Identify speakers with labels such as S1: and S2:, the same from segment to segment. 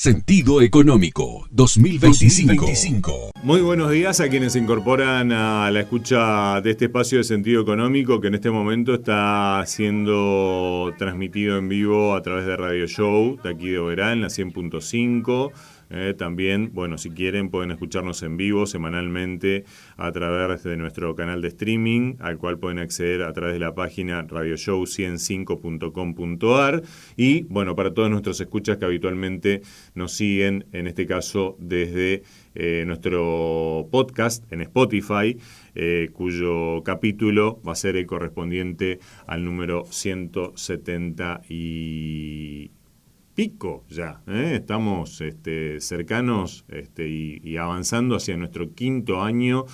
S1: Sentido Económico 2025.
S2: Muy buenos días a quienes se incorporan a la escucha de este espacio de Sentido Económico que en este momento está siendo transmitido en vivo a través de Radio Show de aquí de Oberá, la 100.5. También, bueno, si quieren pueden escucharnos en vivo semanalmente a través de nuestro canal de streaming, al cual pueden acceder a través de la página radioshow105.com.ar. Y, bueno, para todos nuestros escuchas que habitualmente nos siguen, en este caso desde nuestro podcast en Spotify, cuyo capítulo va a ser el correspondiente al número 170 y pico ya, estamos cercanos y avanzando hacia nuestro quinto año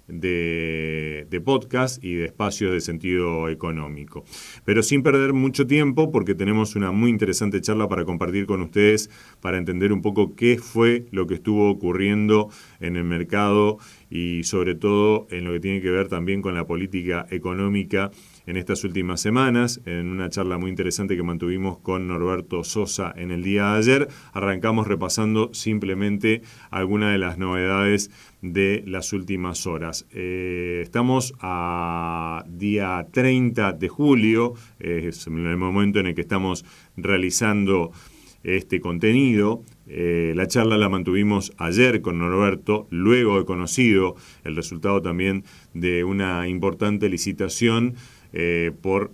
S2: de podcast y de espacios de sentido económico. Pero sin perder mucho tiempo, porque tenemos una muy interesante charla para compartir con ustedes, para entender un poco qué fue lo que estuvo ocurriendo en el mercado y sobre todo en lo que tiene que ver también con la política económica en estas últimas semanas. En una charla muy interesante que mantuvimos con Norberto Sosa en el día de ayer, arrancamos repasando simplemente algunas de las novedades de las últimas horas. Estamos a día 30 de julio, es el momento en el que estamos realizando este contenido. La charla la mantuvimos ayer con Norberto, luego he conocido el resultado también de una importante licitación por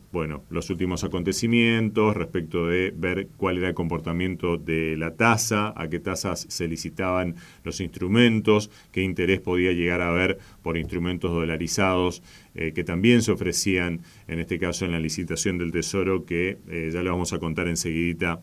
S2: los últimos acontecimientos respecto de ver cuál era el comportamiento de la tasa, a qué tasas se licitaban los instrumentos, qué interés podía llegar a haber por instrumentos dolarizados que también se ofrecían, en este caso en la licitación del Tesoro, que ya le vamos a contar enseguidita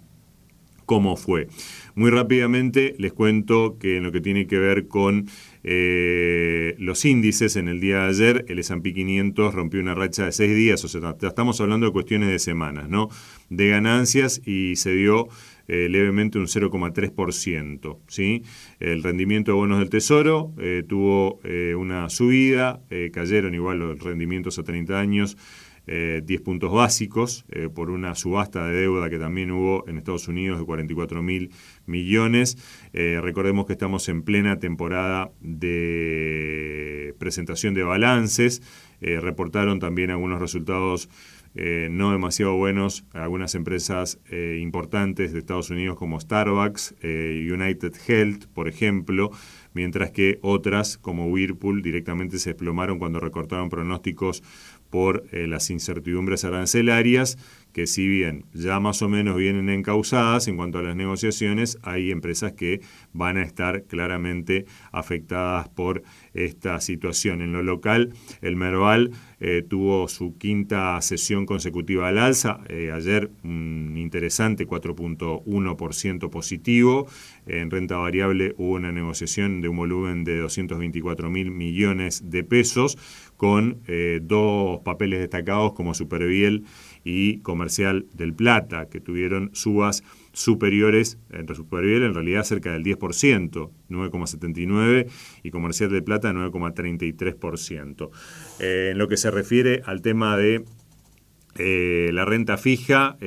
S2: cómo fue. Muy rápidamente les cuento que en lo que tiene que ver con los índices, en el día de ayer el S&P 500 rompió una racha de 6 días, o sea, estamos hablando de cuestiones de semanas, ¿no?, de ganancias, y se dio levemente un 0,3%, ¿sí? El rendimiento de bonos del Tesoro tuvo una subida, cayeron igual los rendimientos a 30 años, 10 puntos básicos por una subasta de deuda que también hubo en Estados Unidos de 44.000 millones. Recordemos que estamos en plena temporada de presentación de balances. Reportaron también algunos resultados no demasiado buenos algunas empresas importantes de Estados Unidos como Starbucks, United Health, por ejemplo, mientras que otras como Whirlpool directamente se desplomaron cuando recortaron pronósticos por las incertidumbres arancelarias, que si bien ya más o menos vienen encauzadas en cuanto a las negociaciones, hay empresas que van a estar claramente afectadas por esta situación. En lo local, el Merval tuvo su quinta sesión consecutiva al alza. Ayer un interesante 4.1% positivo. En renta variable hubo una negociación de un volumen de 224.000 millones de pesos, con dos papeles destacados como Superviel y Comercial del Plata, que tuvieron subas superiores, entre Superviel en realidad cerca del 10%, 9,79%, y Comercial del Plata 9,33%. En lo que se refiere al tema de la renta fija,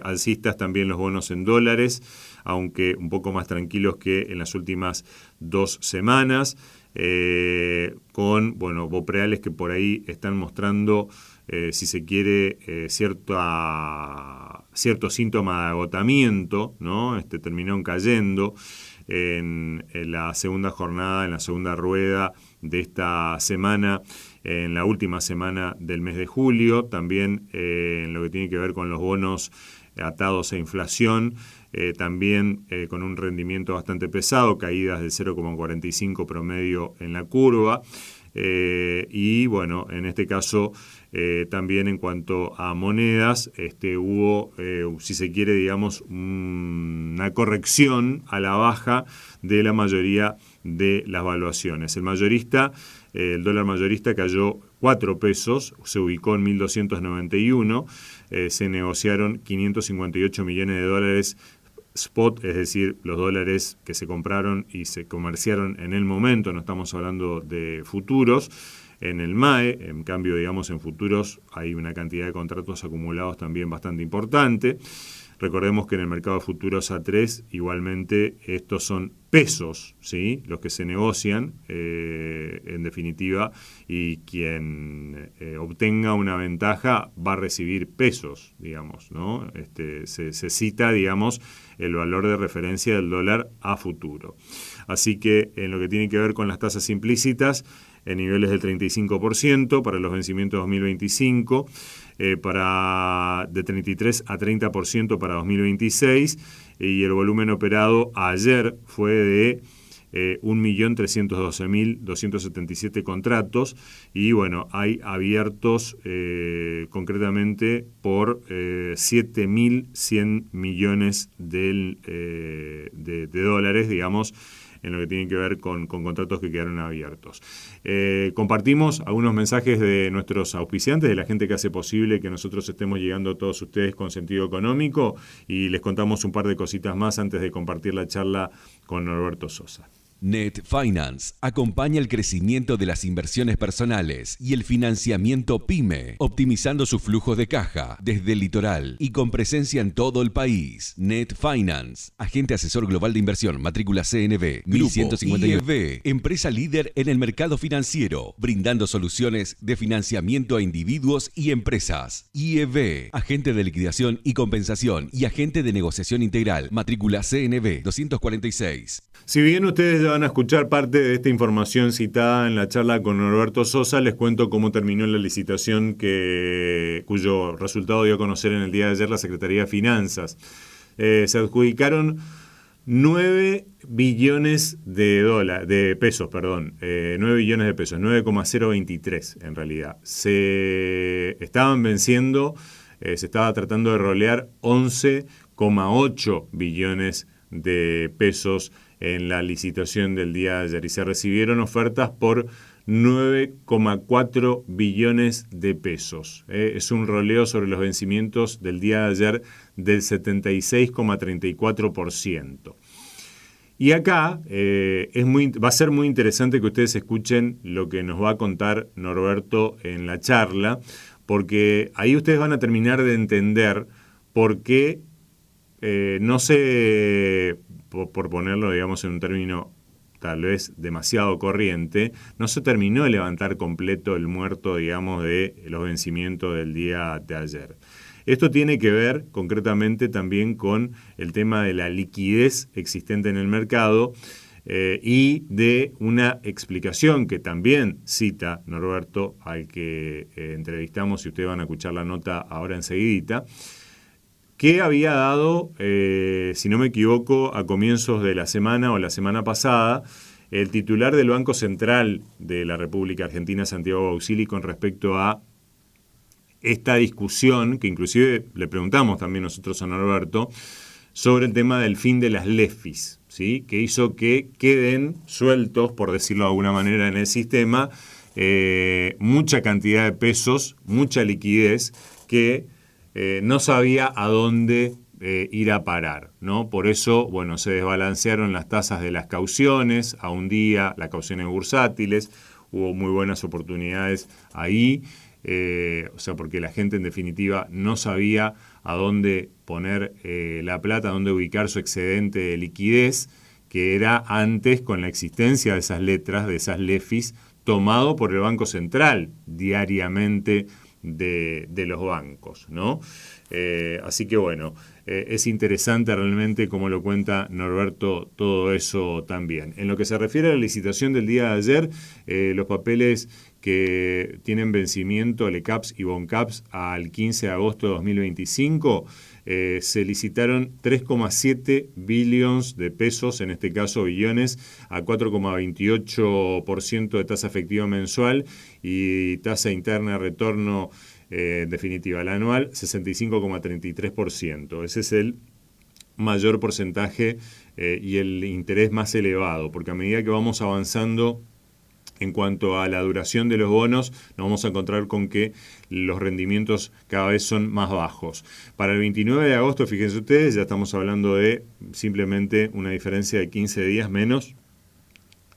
S2: alcistas también los bonos en dólares, aunque un poco más tranquilos que en las últimas 2 semanas, con Bopreales que por ahí están mostrando, si se quiere, cierto síntoma de agotamiento, ¿no? Terminaron cayendo en la segunda jornada, en la segunda rueda de esta semana, en la última semana del mes de julio. También en lo que tiene que ver con los bonos atados a inflación, también con un rendimiento bastante pesado, caídas del 0,45 promedio en la curva. Y bueno, en este caso también en cuanto a monedas, hubo, si se quiere, digamos, una corrección a la baja de la mayoría de las valuaciones. El dólar mayorista cayó 4 pesos, se ubicó en 1.291, se negociaron 558 millones de dólares spot, es decir, los dólares que se compraron y se comerciaron en el momento, no estamos hablando de futuros. En el MAE, en cambio, digamos, en futuros hay una cantidad de contratos acumulados también bastante importante. Recordemos que en el mercado de futuros A3 igualmente estos son pesos, ¿sí?, los que se negocian en definitiva, y quien obtenga una ventaja va a recibir pesos, digamos, ¿no? Se cita, digamos, el valor de referencia del dólar a futuro. Así que en lo que tiene que ver con las tasas implícitas, en niveles del 35% para los vencimientos 2025, de 33 a 30% para 2026, y el volumen operado ayer fue de 1.312.277 contratos, y bueno, hay abiertos concretamente por 7.100 millones de dólares, digamos, en lo que tiene que ver con contratos que quedaron abiertos. Compartimos algunos mensajes de nuestros auspiciantes, de la gente que hace posible que nosotros estemos llegando a todos ustedes con sentido económico, y les contamos un par de cositas más antes de compartir la charla con Norberto Sosa.
S1: Net Finance acompaña el crecimiento de las inversiones personales y el financiamiento PYME, optimizando sus flujos de caja desde el litoral y con presencia en todo el país. Net Finance, agente asesor global de inversión, matrícula CNB 1159, empresa líder en el mercado financiero, brindando soluciones de financiamiento a individuos y empresas. IEB, agente de liquidación y compensación y agente de negociación integral, matrícula CNB 246.
S2: Si bien ustedes ya van a escuchar parte de esta información citada en la charla con Norberto Sosa, les cuento cómo terminó la licitación cuyo resultado dio a conocer en el día de ayer la Secretaría de Finanzas. Se adjudicaron 9 billones de pesos, 9 billones de pesos, 9,023 en realidad. Se estaban venciendo, se estaba tratando de rolear 11,8 billones de pesos en la licitación del día de ayer, y se recibieron ofertas por 9,4 billones de pesos. Es un roleo sobre los vencimientos del día de ayer del 76,34%. Y acá va a ser muy interesante que ustedes escuchen lo que nos va a contar Norberto en la charla, porque ahí ustedes van a terminar de entender por qué no se, por ponerlo, digamos, en un término tal vez demasiado corriente, no se terminó de levantar completo el muerto, digamos, de los vencimientos del día de ayer. Esto tiene que ver concretamente también con el tema de la liquidez existente en el mercado y de una explicación que también cita Norberto, al que entrevistamos, y ustedes van a escuchar la nota ahora enseguidita, que había dado, si no me equivoco, a comienzos de la semana o la semana pasada, el titular del Banco Central de la República Argentina, Santiago Auxili, con respecto a esta discusión, que inclusive le preguntamos también nosotros a Norberto, sobre el tema del fin de las LEFIs, ¿sí?, que hizo que queden sueltos, por decirlo de alguna manera, en el sistema, mucha cantidad de pesos, mucha liquidez, que no sabía a dónde ir a parar, ¿no? Por eso, bueno, se desbalancearon las tasas de las cauciones a un día, las cauciones bursátiles, hubo muy buenas oportunidades ahí, porque la gente en definitiva no sabía a dónde poner la plata, a dónde ubicar su excedente de liquidez, que era antes, con la existencia de esas letras, de esas LEFIs, tomado por el Banco Central diariamente de los bancos, ¿no? Así que bueno, es interesante realmente cómo lo cuenta Norberto todo eso también. En lo que se refiere a la licitación del día de ayer, los papeles que tienen vencimiento, LECAPS y BONCAPS, al 15 de agosto de 2025, se licitaron 3,7 billones de pesos, en este caso billones, a 4,28% de tasa efectiva mensual y tasa interna de retorno definitiva, la anual, 65,33%. Ese es el mayor porcentaje y el interés más elevado, porque a medida que vamos avanzando en cuanto a la duración de los bonos, nos vamos a encontrar con que los rendimientos cada vez son más bajos. Para el 29 de agosto, fíjense ustedes, ya estamos hablando de simplemente una diferencia de 15 días menos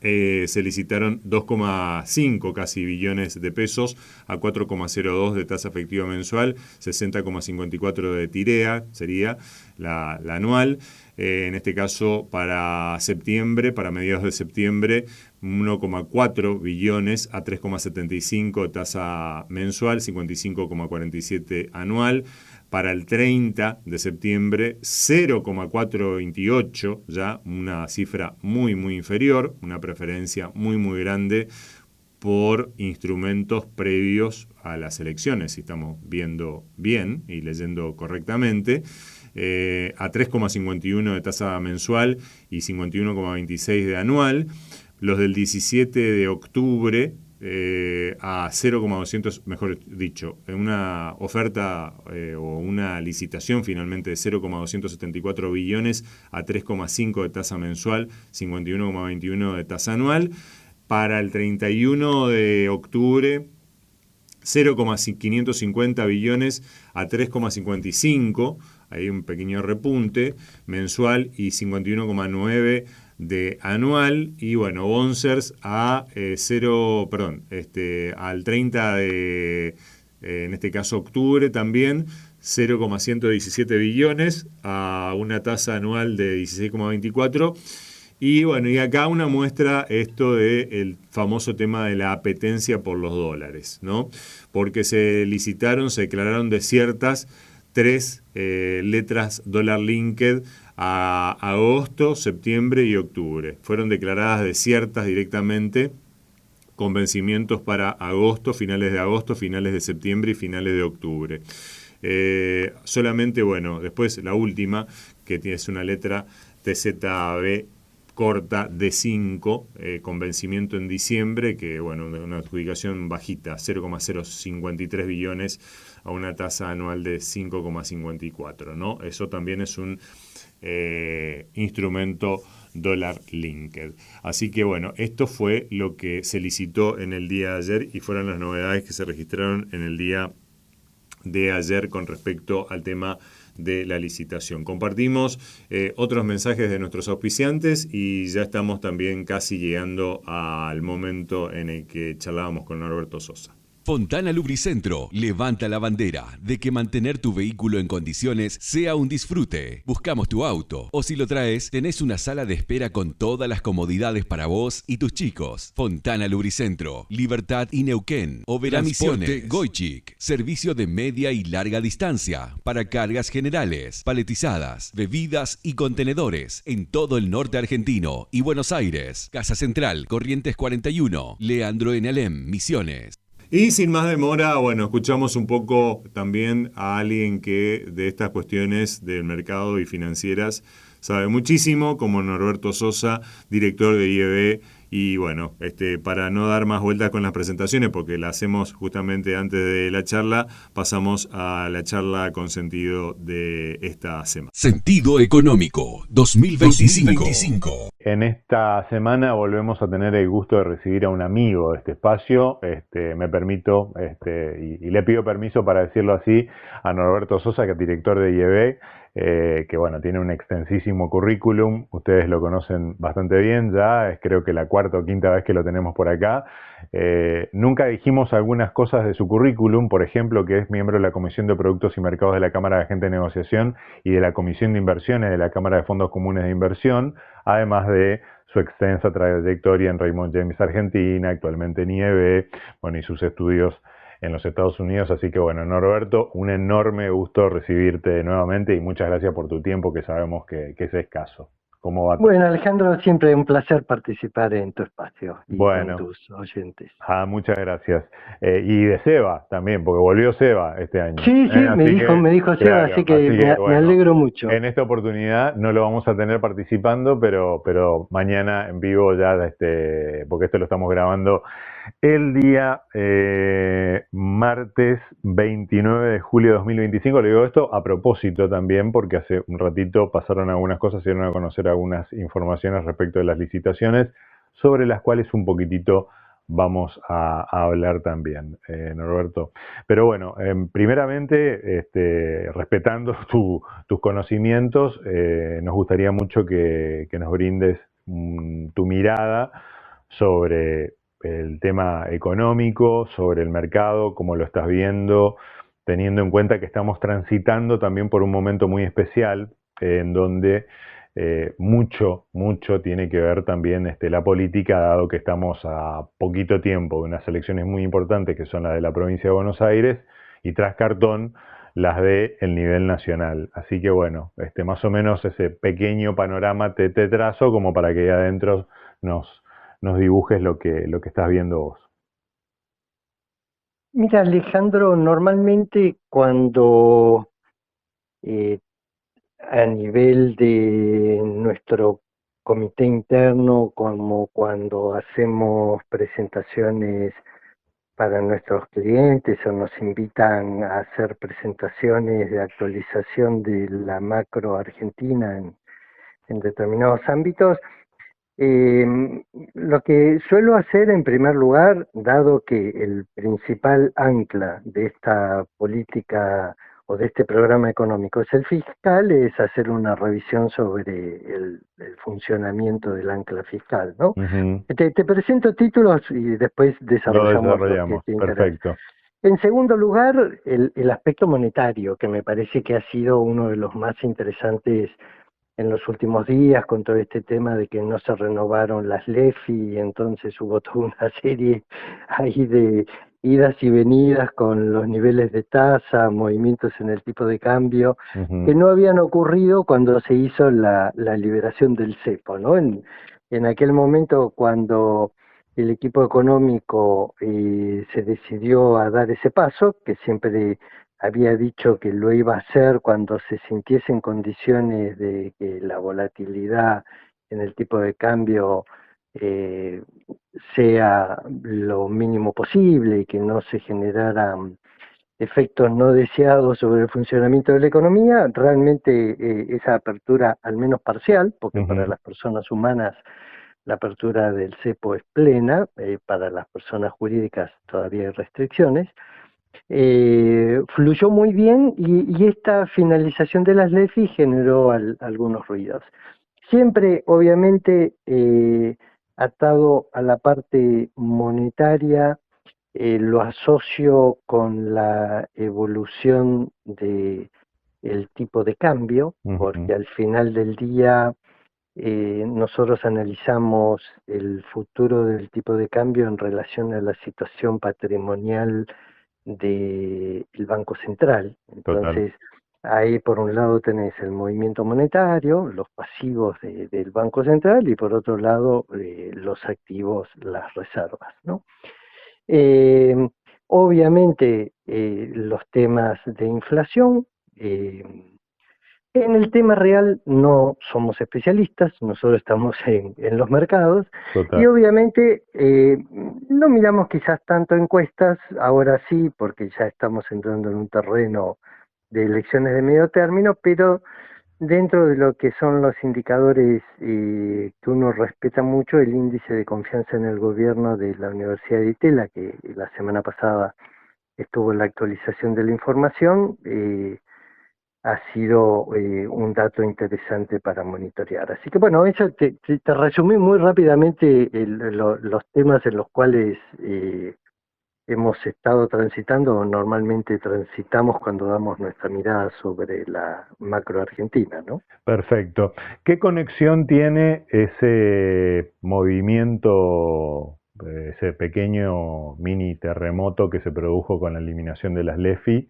S2: se licitaron 2,5 casi billones de pesos a 4,02 de tasa efectiva mensual, 60,54 de TIREA, sería la anual. En este caso, para septiembre, para mediados de septiembre, 1,4 billones a 3,75 de tasa mensual, 55,47 anual. Para el 30 de septiembre, 0,428, ya una cifra muy, muy inferior, una preferencia muy, muy grande por instrumentos previos a las elecciones, si estamos viendo bien y leyendo correctamente, a 3,51 de tasa mensual y 51,26 de anual. Los del 17 de octubre, a 0,200, mejor dicho, en una oferta o una licitación finalmente de 0,274 billones a 3,5 de tasa mensual, 51,21 de tasa anual. Para el 31 de octubre, 0,550 billones a 3,55, hay un pequeño repunte mensual, y 51,9 de anual. Y bueno, Bonsers a al 30 de, en este caso octubre también, 0,117 billones a una tasa anual de 16,24. Y bueno, y acá una muestra esto del famoso tema de la apetencia por los dólares, ¿no? Porque se licitaron, se declararon desiertas 3 letras dólar linked a agosto, septiembre y octubre. Fueron declaradas desiertas directamente, con vencimientos para agosto, finales de septiembre y finales de octubre. Solamente, bueno, después la última, que es una letra TZB corta de 5, con vencimiento en diciembre, que bueno, una adjudicación bajita, 0,053 billones a una tasa anual de 5,54, ¿no? Eso también es un instrumento dólar linked. Así que bueno, esto fue lo que se licitó en el día de ayer y fueron las novedades que se registraron en el día de ayer con respecto al tema de la licitación. Compartimos otros mensajes de nuestros auspiciantes y ya estamos también casi llegando al momento en el que charlábamos con Norberto Sosa.
S1: Fontana Lubricentro levanta la bandera de que mantener tu vehículo en condiciones sea un disfrute. Buscamos tu auto o si lo traes, tenés una sala de espera con todas las comodidades para vos y tus chicos. Fontana Lubricentro, Libertad y Neuquén, Oberá Misiones, Goichik, servicio de media y larga distancia para cargas generales, paletizadas, bebidas y contenedores en todo el norte argentino y Buenos Aires. Casa Central, Corrientes 41, Leandro en Alem, Misiones.
S2: Y sin más demora, bueno, escuchamos un poco también a alguien que de estas cuestiones del mercado y financieras sabe muchísimo, como Norberto Sosa, director de IEB. Y bueno, para no dar más vueltas con las presentaciones, porque la hacemos justamente antes de la charla, pasamos a la charla con sentido de esta semana.
S1: Sentido Económico 2025.
S3: En esta semana volvemos a tener el gusto de recibir a un amigo de este espacio. Me permito, y le pido permiso para decirlo así, a Norberto Sosa, que es director de IEB, que bueno, tiene un extensísimo currículum. Ustedes lo conocen bastante bien ya, es creo que la cuarta o quinta vez que lo tenemos por acá. Nunca dijimos algunas cosas de su currículum, por ejemplo, que es miembro de la Comisión de Productos y Mercados de la Cámara de Agentes de Negociación y de la Comisión de Inversiones de la Cámara de Fondos Comunes de Inversión, además de su extensa trayectoria en Raymond James Argentina, actualmente en IEB, bueno, y sus estudios en los Estados Unidos. Así que bueno, Norberto, un enorme gusto recibirte nuevamente y muchas gracias por tu tiempo, que sabemos que es escaso. ¿Cómo va?
S4: Bueno, Alejandro, siempre un placer participar en tu espacio y
S3: bueno,
S4: con tus oyentes.
S3: Muchas gracias. Y de Seba también, porque volvió Seba este año.
S4: Sí, me dijo Seba,
S3: claro,
S4: así que me alegro mucho.
S3: En esta oportunidad no lo vamos a tener participando, pero mañana en vivo ya, porque esto lo estamos grabando el día martes 29 de julio de 2025. Le digo esto a propósito también, porque hace un ratito pasaron algunas cosas, se dieron a conocer algunas informaciones respecto de las licitaciones, sobre las cuales un poquitito vamos a hablar también, Norberto. Pero bueno, primeramente, respetando tus conocimientos, nos gustaría mucho que nos brindes tu mirada sobre el tema económico, sobre el mercado, cómo lo estás viendo, teniendo en cuenta que estamos transitando también por un momento muy especial, en donde mucho tiene que ver también la política, dado que estamos a poquito tiempo de unas elecciones muy importantes que son las de la provincia de Buenos Aires y tras cartón las de el nivel nacional. Así que bueno, más o menos ese pequeño panorama te trazo como para que ahí adentro nos dibujes lo que estás viendo vos.
S4: Mira, Alejandro, normalmente cuando eh, a nivel de nuestro comité interno, como cuando hacemos presentaciones para nuestros clientes o nos invitan a hacer presentaciones de actualización de la macro argentina en determinados ámbitos, eh, lo que suelo hacer en primer lugar, dado que el principal ancla de esta política o de este programa económico es el fiscal, es hacer una revisión sobre el funcionamiento del ancla fiscal, ¿no?
S3: Ujú.
S4: Te presento títulos y después
S3: Lo
S4: desarrollamos lo que
S3: desarrollamos,
S4: te interesa.
S3: perfecto.
S4: En segundo lugar, el aspecto monetario, que me parece que ha sido uno de los más interesantes en los últimos días, con todo este tema de que no se renovaron las LEFI, y entonces hubo toda una serie ahí de idas y venidas con los niveles de tasa, movimientos en el tipo de cambio, que
S3: Ujú.
S4: no habían ocurrido cuando se hizo la liberación del cepo, ¿no? En aquel momento, cuando el equipo económico se decidió a dar ese paso, que siempre había dicho que lo iba a hacer cuando se sintiese en condiciones de que la volatilidad en el tipo de cambio eh, sea lo mínimo posible y que no se generaran efectos no deseados sobre el funcionamiento de la economía. Realmente esa apertura, al menos parcial, porque para
S3: Ujú.
S4: las personas humanas la apertura del cepo es plena, para las personas jurídicas todavía hay restricciones, fluyó muy bien y esta finalización de las LEFI generó algunos ruidos. Siempre, obviamente, atado a la parte monetaria, lo asocio con la evolución de el tipo de cambio,
S3: Ujú.
S4: porque al final del día nosotros analizamos el futuro del tipo de cambio en relación a la situación patrimonial del Banco Central.
S3: Total.
S4: Entonces, ahí por un lado tenés el movimiento monetario, los pasivos del Banco Central, y por otro lado los activos, las reservas, ¿no? Eh, Obviamente los temas de inflación. En el tema real no somos especialistas, nosotros estamos en los mercados y
S3: Total.
S4: obviamente no miramos quizás tanto encuestas, ahora sí, porque ya estamos entrando en un terreno de elecciones de medio término, pero dentro de lo que son los indicadores que uno respeta mucho, el índice de confianza en el gobierno de la Universidad de Itela, que la semana pasada estuvo en la actualización de la información, ha sido un dato interesante para monitorear. Así que bueno, eso te resumí muy rápidamente los temas en los cuales hemos estado transitando o normalmente transitamos cuando damos nuestra mirada sobre la macro argentina, ¿no?
S3: Perfecto. ¿Qué conexión tiene ese movimiento, ese pequeño mini terremoto que se produjo con la eliminación de las LEFI?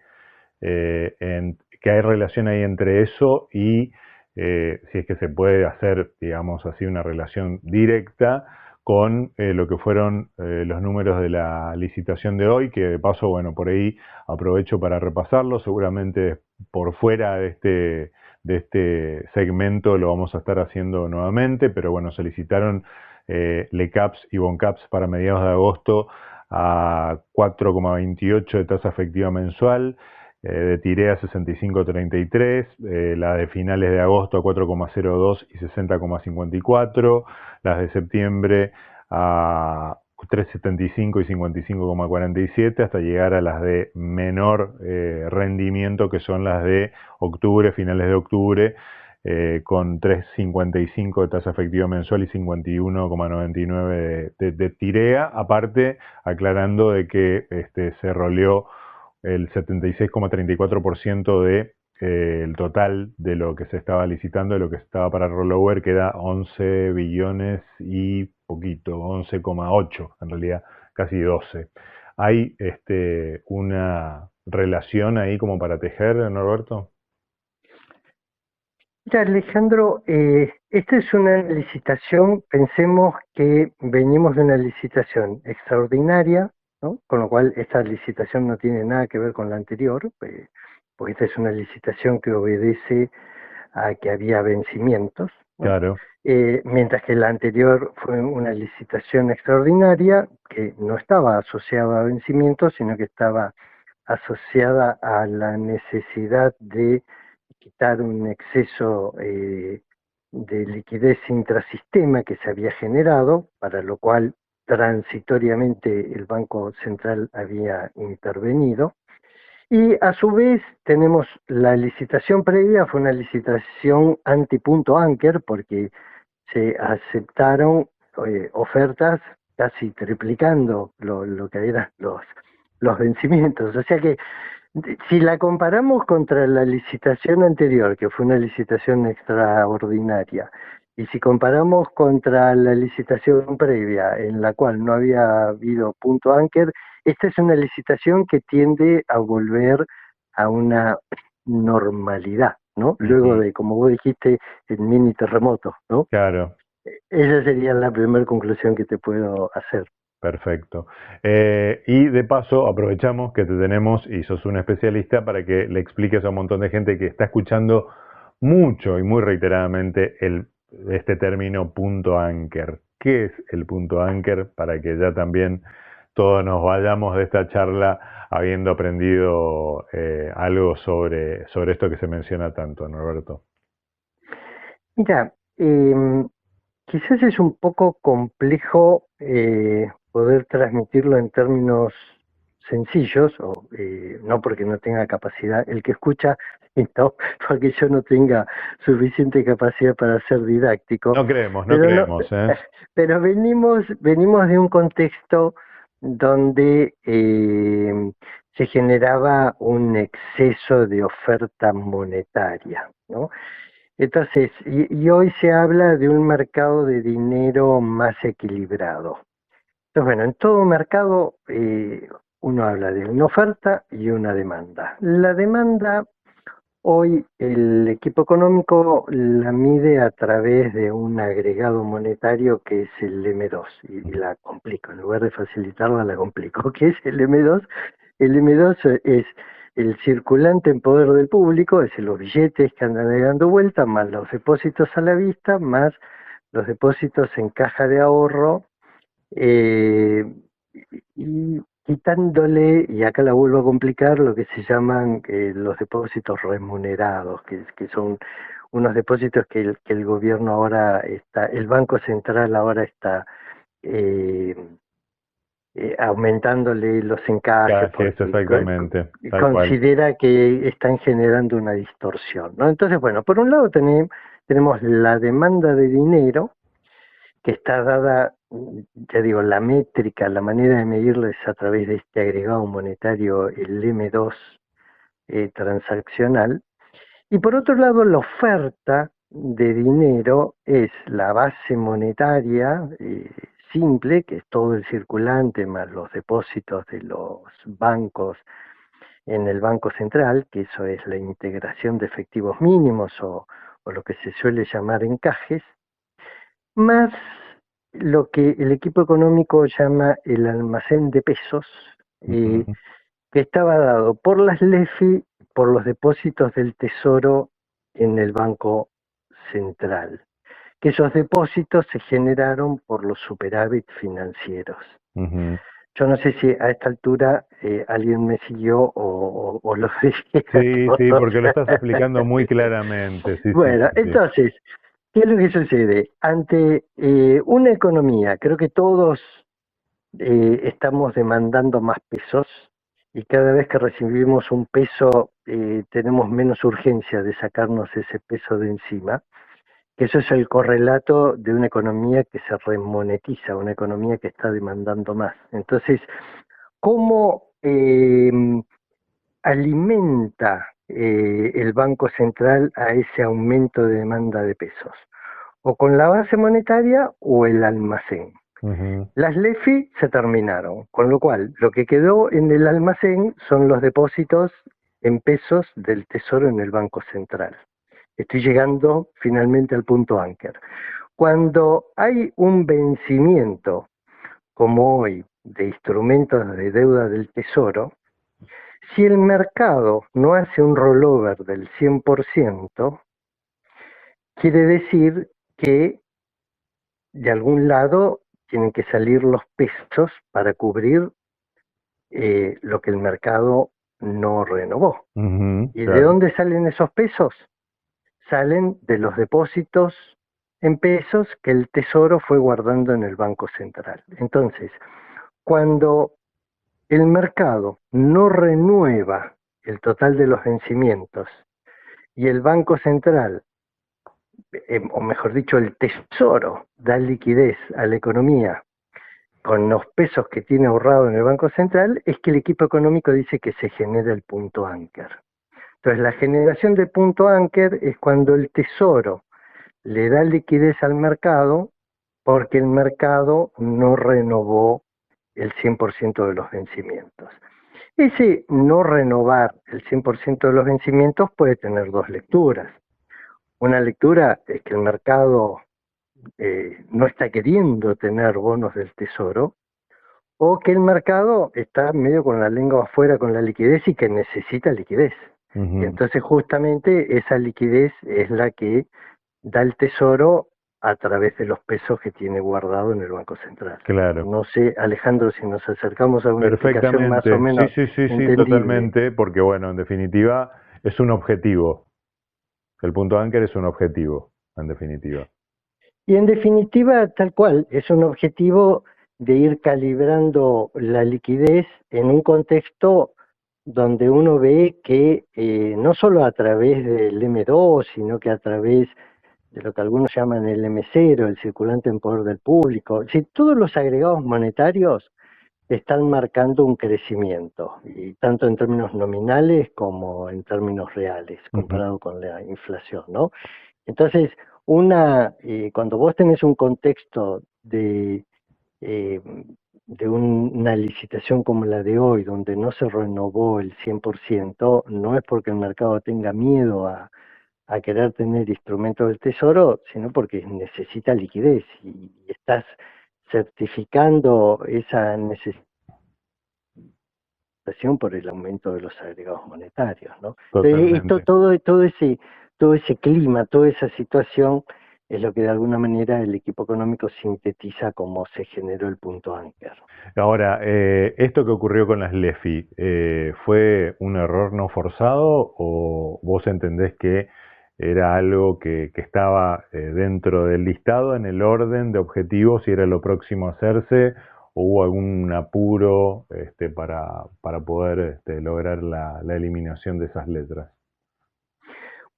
S3: ¿Qué hay relación ahí entre eso y si es que se puede hacer, digamos así, una relación directa con lo que fueron los números de la licitación de hoy, que de paso, bueno, por ahí aprovecho para repasarlo, seguramente por fuera de este segmento lo vamos a estar haciendo nuevamente, pero bueno, se licitaron LECAPS y BONCAPS para mediados de agosto a 4,28 de tasa efectiva mensual, de Tirea 65,33, la de finales de agosto a 4,02 y 60,54, las de septiembre a 3,75 y 55,47, hasta llegar a las de menor rendimiento, que son las de octubre, finales de octubre, con 3,55 de tasa efectiva mensual y 51,99 de TIREA, aparte aclarando de que se roleó el 76,34% de el total de lo que se estaba licitando, de lo que estaba para rollover, que era 11 billones y poquito, 11,8 en realidad, casi 12. ¿Hay una relación ahí como para tejer, Norberto?
S4: Mira, Alejandro, esta es una licitación, pensemos que venimos de una licitación extraordinaria, ¿no? Con lo cual esta licitación no tiene nada que ver con la anterior, porque esta es una licitación que obedece a que había vencimientos, ¿no?
S3: Claro.
S4: Mientras que la anterior fue una licitación extraordinaria que no estaba asociada a vencimientos, sino que estaba asociada a la necesidad de quitar un exceso de liquidez intrasistema que se había generado, para lo cual transitoriamente el Banco Central había intervenido. Y a su vez tenemos la licitación previa, fue una licitación anti-punto Anker, porque se aceptaron ofertas casi triplicando lo que eran los vencimientos. O sea que si la comparamos contra la licitación anterior, que fue una licitación extraordinaria, y si comparamos contra la licitación previa, en la cual no había habido punto Anker, esta es una licitación que tiende a volver a una normalidad, ¿no? Luego de, como vos dijiste, el mini terremoto, ¿no?
S3: Claro.
S4: Esa sería la primera conclusión que te puedo hacer.
S3: Perfecto. Y de paso aprovechamos que te tenemos y sos un especialista para que le expliques a un montón de gente que está escuchando mucho y muy reiteradamente este término punto Anker. ¿Qué es el punto Anker? Para que ya también todos nos vayamos de esta charla habiendo aprendido algo sobre esto que se menciona tanto, Norberto.
S4: Mira, quizás es un poco complejo poder transmitirlo en términos sencillos, o no porque no tenga capacidad, el que escucha, no porque yo no tenga suficiente capacidad para ser didáctico.
S3: No creemos, ¿eh?
S4: Pero venimos de un contexto donde se generaba un exceso de oferta monetaria, ¿no? Entonces, y hoy se habla de un mercado de dinero más equilibrado. Entonces, bueno, en todo mercado uno habla de una oferta y una demanda. La demanda, hoy el equipo económico la mide a través de un agregado monetario que es el M2, y la complico, en lugar de facilitarla la complico. ¿Qué es el M2? El M2 es el circulante en poder del público, es decir, los billetes que andan dando vuelta, más los depósitos a la vista, más los depósitos en caja de ahorro, y quitándole, y acá la vuelvo a complicar, lo que se llaman los depósitos remunerados, que son unos depósitos que el gobierno ahora está, el Banco Central ahora está aumentándole los encajes,
S3: Eso exactamente,
S4: considera que están generando una distorsión, ¿no? Entonces, bueno, por un lado tenemos la demanda de dinero, que está dada, ya digo, la métrica, la manera de medirla es a través de este agregado monetario, el M2 transaccional, y por otro lado la oferta de dinero es la base monetaria simple, que es todo el circulante más los depósitos de los bancos en el Banco Central, que eso es la integración de efectivos mínimos o lo que se suele llamar encajes, más lo que el equipo económico llama el almacén de pesos, que estaba dado por las LEFI, por los depósitos del Tesoro en el Banco Central, que esos depósitos se generaron por los superávit financieros. Yo no sé si a esta altura alguien me siguió o lo dije.
S3: Sí, porque lo estás explicando muy claramente. Sí,
S4: bueno, entonces, ¿qué es lo que sucede? Ante una economía, creo que todos estamos demandando más pesos, y cada vez que recibimos un peso tenemos menos urgencia de sacarnos ese peso de encima, que eso es el correlato de una economía que se remonetiza, una economía que está demandando más. Entonces, ¿cómo alimenta el Banco Central a ese aumento de demanda de pesos? O con la base monetaria o el almacén.
S3: Ujú.
S4: Las LEFI se terminaron, con lo cual lo que quedó en el almacén son los depósitos en pesos del Tesoro en el Banco Central. Estoy llegando finalmente al punto Anker. Cuando hay un vencimiento, como hoy, de instrumentos de deuda del Tesoro, si el mercado no hace un rollover del 100%, quiere decir que de algún lado tienen que salir los pesos para cubrir lo que el mercado no renovó.
S3: Ujú,
S4: ¿Y de
S3: claro.
S4: dónde salen esos pesos? Salen de los depósitos en pesos que el Tesoro fue guardando en el Banco Central. Entonces, cuando el mercado no renueva el total de los vencimientos y el Banco Central, o mejor dicho, el Tesoro, da liquidez a la economía con los pesos que tiene ahorrado en el Banco Central, es que el equipo económico dice que se genera el punto Anker. Entonces, la generación del punto Anker es cuando el Tesoro le da liquidez al mercado porque el mercado no renovó el 100% de los vencimientos. Ese no renovar el 100% de los vencimientos puede tener dos lecturas. Una lectura es que el mercado no está queriendo tener bonos del Tesoro, o que el mercado está medio con la lengua afuera con la liquidez y que necesita liquidez.
S3: Ujú.
S4: Y entonces justamente esa liquidez es la que da el Tesoro a través de los pesos que tiene guardado en el Banco Central.
S3: Claro.
S4: No sé, Alejandro, si nos acercamos a una explicación más o
S3: Perfectamente.
S4: menos
S3: Sí,
S4: entendible.
S3: totalmente, porque bueno, en definitiva es un objetivo. El punto Anker es un objetivo, en definitiva.
S4: Y en definitiva, tal cual, es un objetivo de ir calibrando la liquidez en un contexto donde uno ve que no solo a través del M2, sino que a través de lo que algunos llaman el M0, el circulante en poder del público, si todos los agregados monetarios están marcando un crecimiento, y tanto en términos nominales como en términos reales,
S3: Ujú.
S4: comparado con la inflación, ¿no? Entonces, cuando vos tenés un contexto eh, de una licitación como la de hoy, donde no se renovó el 100%, no es porque el mercado tenga miedo a querer tener instrumentos del Tesoro, sino porque necesita liquidez y estás certificando esa necesidad por el aumento de los agregados monetarios, ¿no? Entonces,
S3: Totalmente.
S4: todo ese clima, toda esa situación es lo que de alguna manera el equipo económico sintetiza como se generó el punto Anker.
S3: Ahora, esto que ocurrió con las LEFI, ¿fue un error no forzado o vos entendés que era algo que estaba dentro del listado, en el orden de objetivos y era lo próximo a hacerse? ¿O hubo algún apuro para poder lograr la eliminación de esas letras?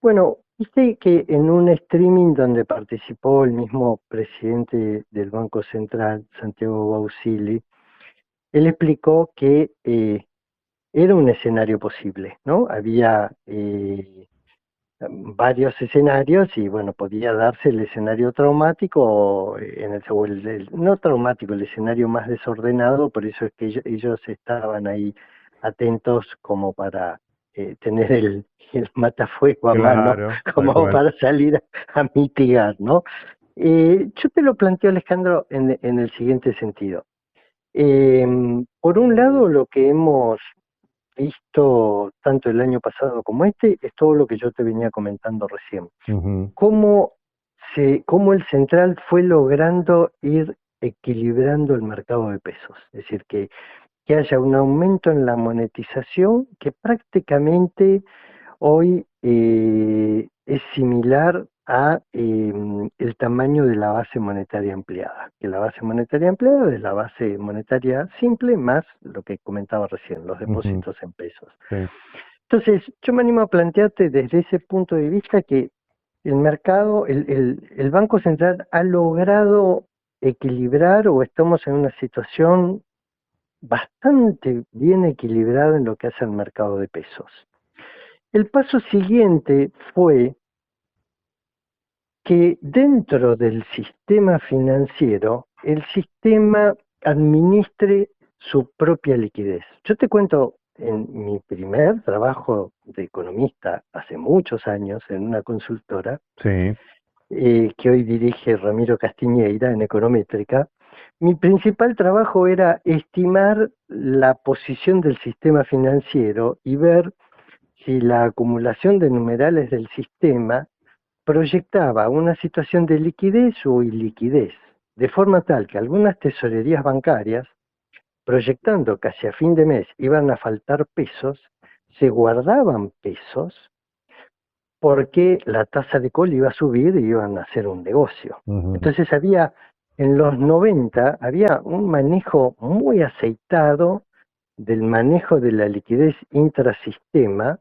S4: Bueno, viste que en un streaming donde participó el mismo presidente del Banco Central, Santiago Bausili, él explicó que era un escenario posible, ¿no? Había varios escenarios y bueno, podía darse el escenario traumático, no traumático, el escenario más desordenado, por eso es que ellos estaban ahí atentos como para tener el matafuego a mano,
S3: Claro, tal
S4: como
S3: cual.
S4: para salir a mitigar, ¿no? Yo te lo planteo, Alejandro, en el siguiente sentido. Por un lado, lo que hemos visto tanto el año pasado como este es todo lo que yo te venía comentando recién.
S3: Ujú.
S4: Cómo cómo el central fue logrando ir equilibrando el mercado de pesos. Es decir, que haya un aumento en la monetización que prácticamente hoy es similar a el tamaño de la base monetaria empleada, que la base monetaria empleada es la base monetaria simple más lo que comentaba recién, los
S3: Ujú,
S4: depósitos en pesos.
S3: sí.
S4: Entonces, yo me animo a plantearte desde ese punto de vista que el mercado, el Banco Central ha logrado equilibrar o estamos en una situación bastante bien equilibrada en lo que hace al mercado de pesos. El paso siguiente fue que dentro del sistema financiero, el sistema administre su propia liquidez. Yo te cuento, en mi primer trabajo de economista hace muchos años en una consultora,
S3: Sí.
S4: que hoy dirige Ramiro Castiñeira en Econométrica, mi principal trabajo era estimar la posición del sistema financiero y ver si la acumulación de numerales del sistema proyectaba una situación de liquidez o iliquidez, de forma tal que algunas tesorerías bancarias, proyectando que hacia fin de mes iban a faltar pesos, se guardaban pesos porque la tasa de call iba a subir y iban a hacer un negocio.
S3: Ujú,
S4: Entonces había, en los 90, había un manejo muy aceitado del manejo de la liquidez intrasistema,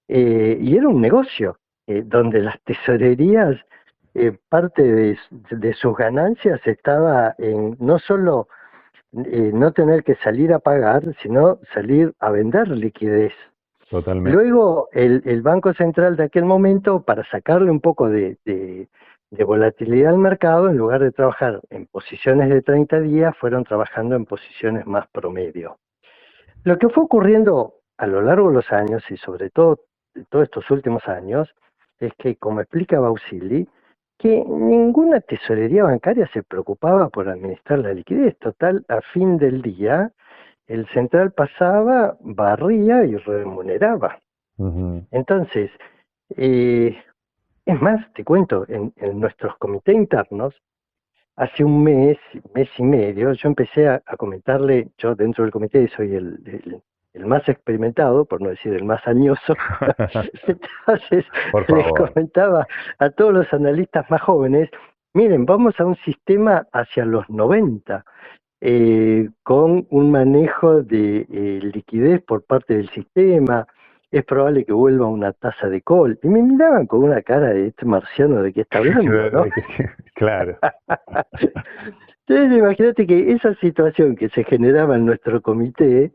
S4: y era un negocio, donde las tesorerías, parte de sus ganancias estaba en no solo no tener que salir a pagar, sino salir a vender liquidez.
S3: totalmente.
S4: Luego, el Banco Central de aquel momento, para sacarle un poco de volatilidad al mercado, en lugar de trabajar en posiciones de 30 días, fueron trabajando en posiciones más promedio. Lo que fue ocurriendo a lo largo de los años, y sobre todo de todos estos últimos años, es que, como explica Bausili, que ninguna tesorería bancaria se preocupaba por administrar la liquidez. Total, a fin del día, el central pasaba, barría y remuneraba.
S3: Ujú,
S4: Entonces, eh, es más, te cuento, en nuestros comités internos, hace un mes y medio, yo empecé a comentarle, yo dentro del comité soy el más experimentado, por no decir el más añoso, entonces
S3: por
S4: les
S3: favor.
S4: comentaba a todos los analistas más jóvenes, miren, vamos a un sistema hacia los 90, con un manejo de liquidez por parte del sistema, es probable que vuelva una tasa de call. Y me miraban con una cara de este marciano de qué está hablando, ¿no?
S3: Claro,
S4: Entonces, imagínate que esa situación que se generaba en nuestro comité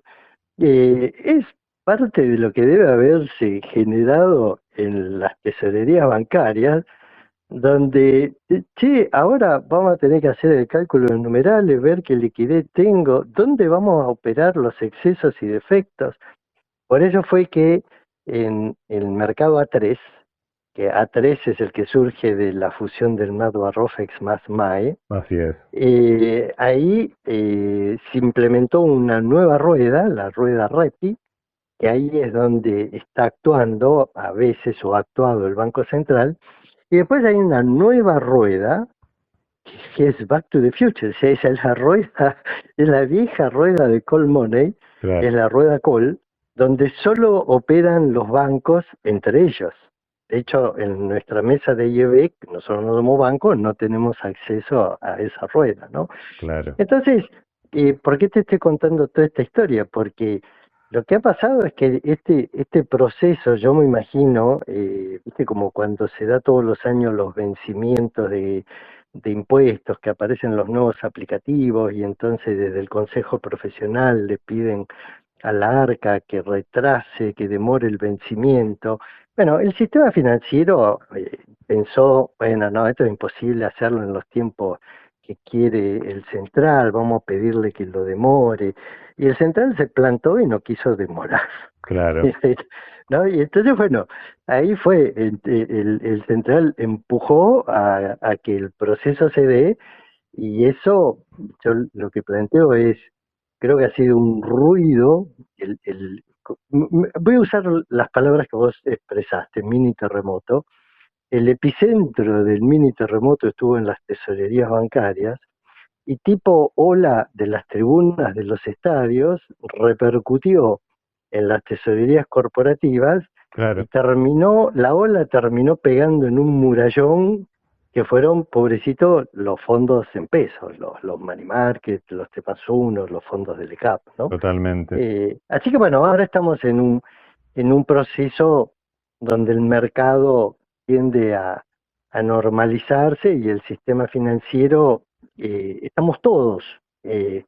S4: es parte de lo que debe haberse generado en las tesorerías bancarias, donde, che, ahora vamos a tener que hacer el cálculo de numerales, ver qué liquidez tengo, dónde vamos a operar los excesos y defectos. Por eso fue que en el mercado A3, que A3 es el que surge de la fusión del Madua Rofex más MAE,
S3: así es.
S4: ahí se implementó una nueva rueda, la rueda REPI, que ahí es donde está actuando a veces o ha actuado el Banco Central, y después hay una nueva rueda que es Back to the Future, o sea, esa es la rueda, es la vieja rueda de call money,
S3: Claro.
S4: es la rueda call, donde solo operan los bancos entre ellos. De hecho, en nuestra mesa de IEB, nosotros no somos bancos, no tenemos acceso a esa rueda, ¿no?
S3: Claro.
S4: Entonces, ¿por qué te estoy contando toda esta historia? Porque lo que ha pasado es que este proceso, yo me imagino, viste como cuando se da todos los años los vencimientos de impuestos, que aparecen los nuevos aplicativos y entonces desde el Consejo Profesional le piden a la ARCA que retrase, que demore el vencimiento. Bueno, el sistema financiero pensó, bueno, no, esto es imposible hacerlo en los tiempos que quiere el central, vamos a pedirle que lo demore. Y el central se plantó y no quiso demorar.
S3: Claro.
S4: ¿No? Y entonces, bueno, ahí fue, el central empujó a que el proceso se dé, y eso, yo lo que planteo es, creo que ha sido un ruido, voy a usar las palabras que vos expresaste, mini terremoto. El epicentro del mini terremoto estuvo en las tesorerías bancarias, y tipo ola de las tribunas de los estadios repercutió en las tesorerías corporativas,
S3: Claro,
S4: La ola terminó pegando en un murallón que fueron, pobrecitos, los fondos en pesos, los money market, los T+1, los fondos del ECAP, ¿no?
S3: totalmente.
S4: Así que bueno, ahora estamos en un proceso donde el mercado tiende a normalizarse y el sistema financiero, estamos todos eh,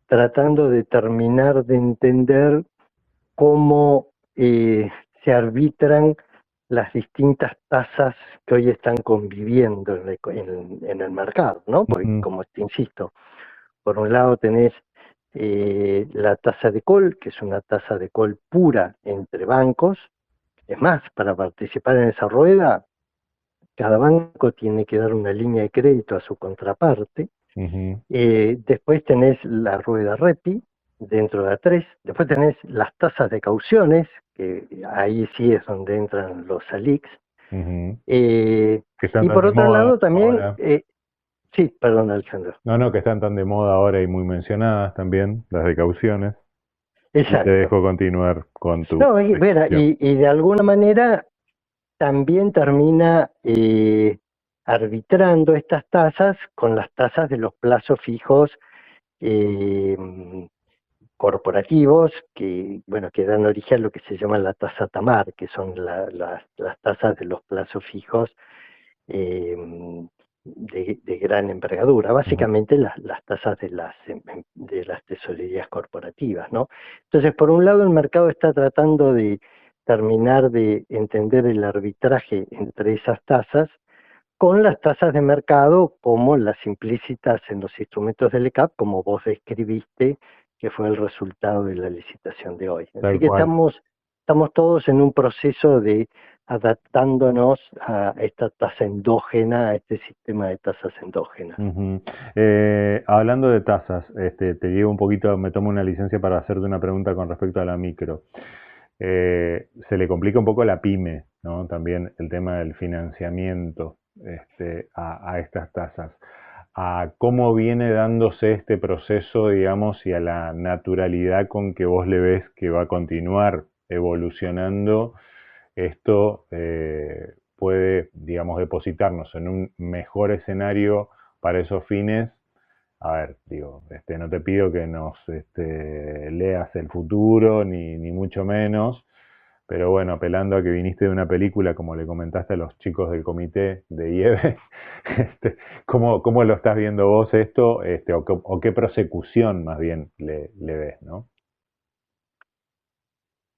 S4: tratando de terminar de entender cómo se arbitran las distintas tasas que hoy están conviviendo en el mercado, ¿no? Porque,
S3: Ujú,
S4: como te insisto, por un lado tenés la tasa de call, que es una tasa de call pura entre bancos. Es más, para participar en esa rueda, cada banco tiene que dar una línea de crédito a su contraparte.
S3: ujú,
S4: Después tenés la rueda REPI dentro de A3. Después tenés las tasas de cauciones, que ahí sí es donde entran los SALICs.
S3: ujú.
S4: Eh,
S3: Que están
S4: y
S3: tan
S4: por
S3: de
S4: otro
S3: moda
S4: lado también,
S3: ahora.
S4: sí, perdón, Alejandro.
S3: No, no, que están tan de moda ahora y muy mencionadas también, las de cauciones. Y te
S4: Exacto.
S3: dejo continuar con tu
S4: No, mira,
S3: explicación.
S4: y de alguna manera también termina arbitrando estas tasas con las tasas de los plazos fijos eh, corporativos que, bueno, que dan origen a lo que se llama la tasa TAMAR, que son las tasas de los plazos fijos eh, de gran envergadura,
S3: Ujú.
S4: básicamente las tasas de las tesorerías corporativas, ¿no? Entonces, por un lado, el mercado está tratando de terminar de entender el arbitraje entre esas tasas con las tasas de mercado como las implícitas en los instrumentos del ECAP, como vos describiste, que fue el resultado de la licitación de hoy. Así
S3: Tal
S4: que
S3: cual.
S4: estamos todos en un proceso de adaptándonos a esta tasa endógena, a este sistema de tasas endógenas.
S3: Ujú. Hablando de tasas, te llevo un poquito, me tomo una licencia para hacerte una pregunta con respecto a la micro. Se le complica un poco a la pyme, ¿no? También el tema del financiamiento a estas tasas. A cómo viene dándose este proceso, digamos, y a la naturalidad con que vos le ves que va a continuar evolucionando, esto puede, digamos, depositarnos en un mejor escenario para esos fines. A ver, digo, no te pido que nos leas el futuro, ni mucho menos, pero bueno, apelando a que viniste de una película, como le comentaste a los chicos del comité de IEBE, ¿cómo lo estás viendo vos esto? O qué prosecución más bien le ves, ¿no?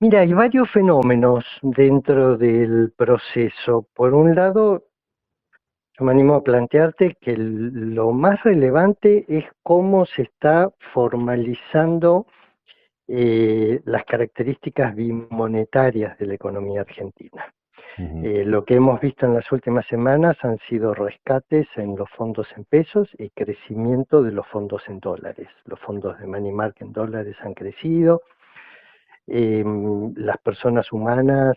S4: Mira, hay varios fenómenos dentro del proceso. Por un lado, yo me animo a plantearte que lo más relevante es cómo se está formalizando las características bimonetarias de la economía argentina.
S3: Ujú,
S4: Lo que hemos visto en las últimas semanas han sido rescates en los fondos en pesos y crecimiento de los fondos en dólares. Los fondos de money market en dólares han crecido. Las personas humanas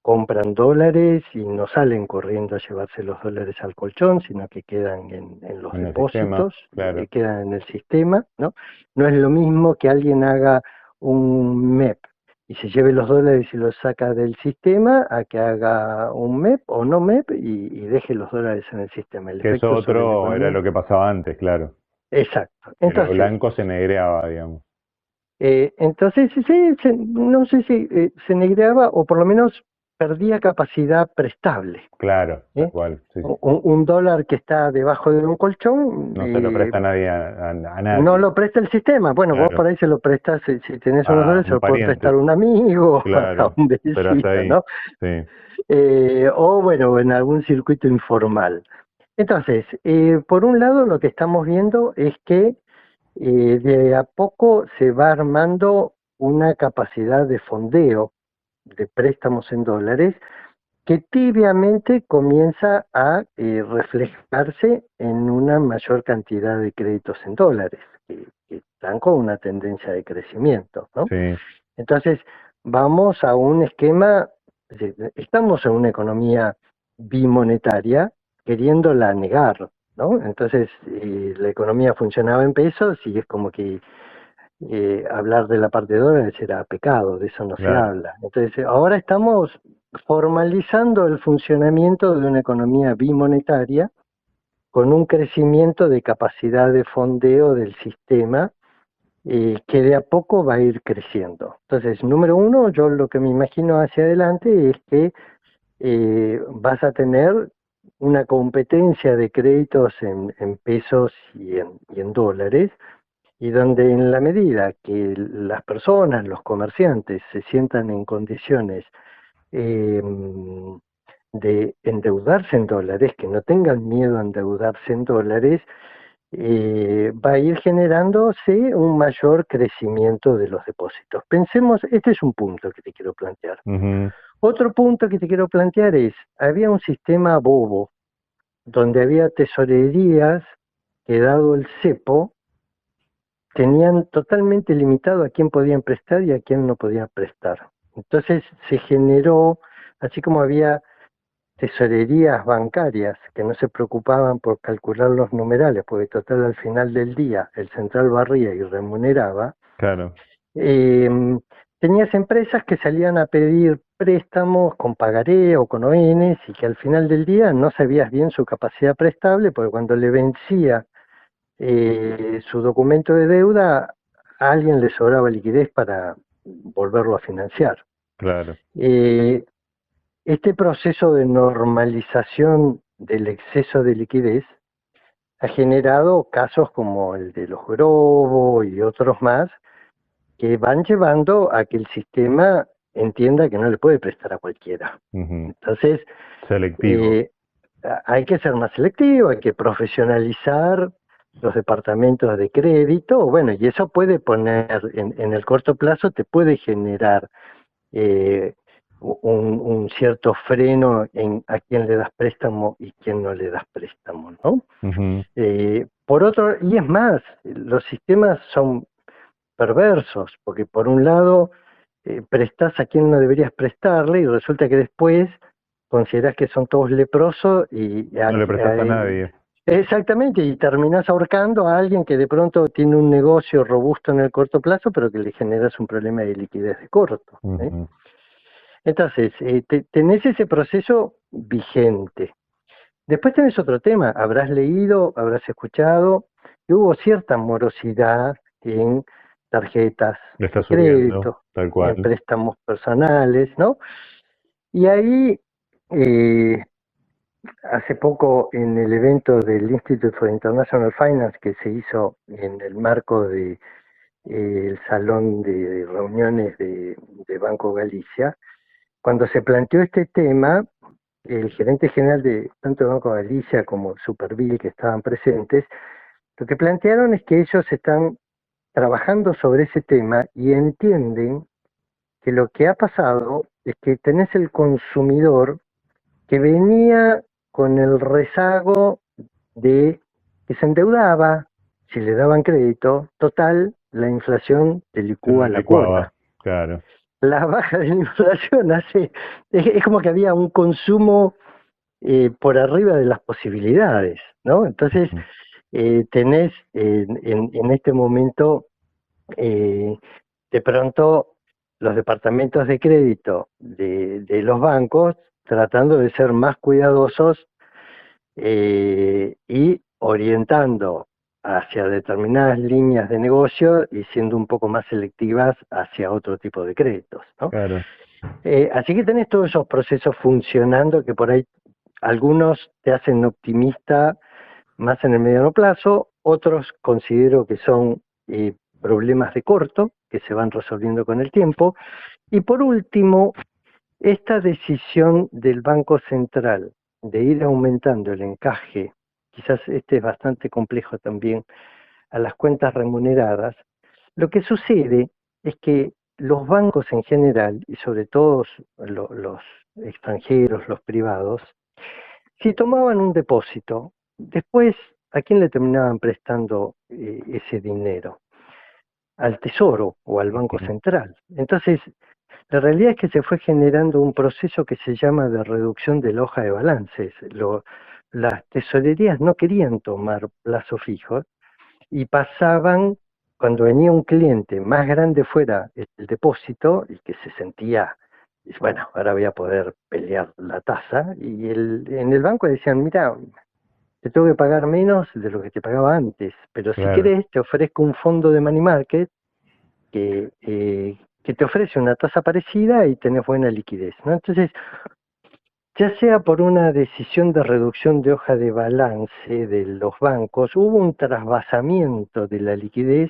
S4: compran dólares y no salen corriendo a llevarse los dólares al colchón, sino que quedan en los
S3: en el sistema,
S4: depósitos,
S3: claro.
S4: quedan en el sistema, ¿no? No es lo mismo que alguien haga un MEP y se lleve los dólares y los saca del sistema, a que haga un MEP o no MEP y deje los dólares en el sistema. El
S3: Que eso
S4: efecto sobre la
S3: otro era
S4: economía.
S3: lo que pasaba antes, claro.
S4: Exacto.
S3: Que lo
S4: Entonces,
S3: blanco se negreaba, digamos.
S4: entonces, sí, no sé si se negreaba o por lo menos perdía capacidad prestable.
S3: Claro, tal
S4: ¿Eh?
S3: cual, sí, sí.
S4: Un dólar que está debajo de un colchón
S3: No se lo presta nadie a
S4: no
S3: nadie,
S4: lo presta el sistema. Bueno, vos
S3: claro.
S4: por ahí se lo prestás, si tenés unos
S3: A
S4: dólares, se
S3: un
S4: lo puede
S3: pariente,
S4: prestar un amigo, a
S3: claro,
S4: un
S3: pero hasta
S4: vecino,
S3: ahí,
S4: ¿no?
S3: sí.
S4: O bueno, en algún circuito informal. Entonces, por un lado, lo que estamos viendo es que de a poco se va armando una capacidad de fondeo de préstamos en dólares que tibiamente comienza a reflejarse en una mayor cantidad de créditos en dólares, que están con una tendencia de crecimiento, ¿no?
S3: Sí,
S4: Entonces, vamos a un esquema, estamos en una economía bimonetaria queriéndola negar, ¿no? Entonces, la economía funcionaba en pesos y es como que hablar de la parte de dólares era pecado, de eso no se
S3: Claro.
S4: habla. Entonces, ahora estamos formalizando el funcionamiento de una economía bimonetaria con un crecimiento de capacidad de fondeo del sistema que de a poco va a ir creciendo. Entonces, número uno, yo lo que me imagino hacia adelante es que vas a tener una competencia de créditos en pesos y en dólares, y donde en la medida que las personas, los comerciantes, se sientan en condiciones eh, de endeudarse en dólares, que no tengan miedo a endeudarse en dólares, va a ir generándose un mayor crecimiento de los depósitos. Pensemos, este es un punto que te quiero plantear.
S3: Ujú.
S4: Otro punto que te quiero plantear es, había un sistema bobo, donde había tesorerías que dado el cepo, tenían totalmente limitado a quién podían prestar y a quién no podían prestar. Entonces se generó, así como había tesorerías bancarias que no se preocupaban por calcular los numerales, porque total al final del día el central barría y remuneraba,
S3: Claro.
S4: eh, tenías empresas que salían a pedir préstamos con pagaré o con ONs y que al final del día no sabías bien su capacidad prestable, porque cuando le vencía su documento de deuda, a alguien le sobraba liquidez para volverlo a financiar.
S3: Claro.
S4: Este proceso de normalización del exceso de liquidez ha generado casos como el de los Grobo y otros más, que van llevando a que el sistema entienda que no le puede prestar a cualquiera.
S3: Ujú.
S4: Entonces,
S3: Selectivo.
S4: hay que ser más selectivo, hay que profesionalizar los departamentos de crédito, bueno, y eso puede poner, en el corto plazo, te puede generar eh, un cierto freno en a quién le das préstamo y quién no le das préstamo, ¿no?
S3: Ujú.
S4: Por otro, y es más, los sistemas son perversos, porque por un lado prestás a quien no deberías prestarle y resulta que después considerás que son todos leprosos
S3: No le prestas a nadie.
S4: exactamente, y terminás ahorcando a alguien que de pronto tiene un negocio robusto en el corto plazo, pero que le generas un problema de liquidez de corto.
S3: Ujú.
S4: Entonces, tenés ese proceso vigente. Después tenés otro tema, habrás leído, habrás escuchado, que hubo cierta morosidad en tarjetas
S3: Le está
S4: de
S3: subiendo,
S4: crédito,
S3: tal
S4: en
S3: cual.
S4: préstamos personales, ¿no? Y ahí, eh, hace poco en el evento del Institute for International Finance que se hizo en el marco de el salón de reuniones de Banco Galicia, cuando se planteó este tema, el gerente general de tanto de Banco Galicia como Superville que estaban presentes, lo que plantearon es que ellos están trabajando sobre ese tema y entienden que lo que ha pasado es que tenés el consumidor que venía con el rezago de que se endeudaba, si le daban crédito, total, la inflación te
S3: Se lo
S4: licúa la
S3: licuaba.
S4: cuota.
S3: Claro.
S4: La baja de la inflación es como que había un consumo por arriba de las posibilidades, ¿no? Entonces,
S3: Ujú.
S4: tenés en este momento, eh, de pronto, los departamentos de crédito de los bancos tratando de ser más cuidadosos y orientando hacia determinadas líneas de negocio y siendo un poco más selectivas hacia otro tipo de créditos, ¿no?
S3: Claro.
S4: Así que tenés todos esos procesos funcionando que por ahí algunos te hacen optimista más en el mediano plazo, otros considero que son problemas de corto, que se van resolviendo con el tiempo, y por último, esta decisión del Banco Central de ir aumentando el encaje, quizás este es bastante complejo también, a las cuentas remuneradas, lo que sucede es que los bancos en general, y sobre todo los extranjeros, los privados, si tomaban un depósito, después, ¿a quién le terminaban prestando ese dinero? Al Tesoro o al Banco
S3: Ujú.
S4: Central. Entonces, la realidad es que se fue generando un proceso que se llama de reducción de la hoja de balances. Las tesorerías no querían tomar plazos fijos y pasaban cuando venía un cliente más grande fuera el depósito y que se sentía, dice, bueno, ahora voy a poder pelear la tasa, y en el banco decían, mira, te tengo que pagar menos de lo que te pagaba antes, pero si
S3: Claro,
S4: querés te ofrezco un fondo de money market que te ofrece una tasa parecida y tenés buena liquidez, ¿no? Entonces, ya sea por una decisión de reducción de hoja de balance de los bancos, hubo un trasvasamiento de la liquidez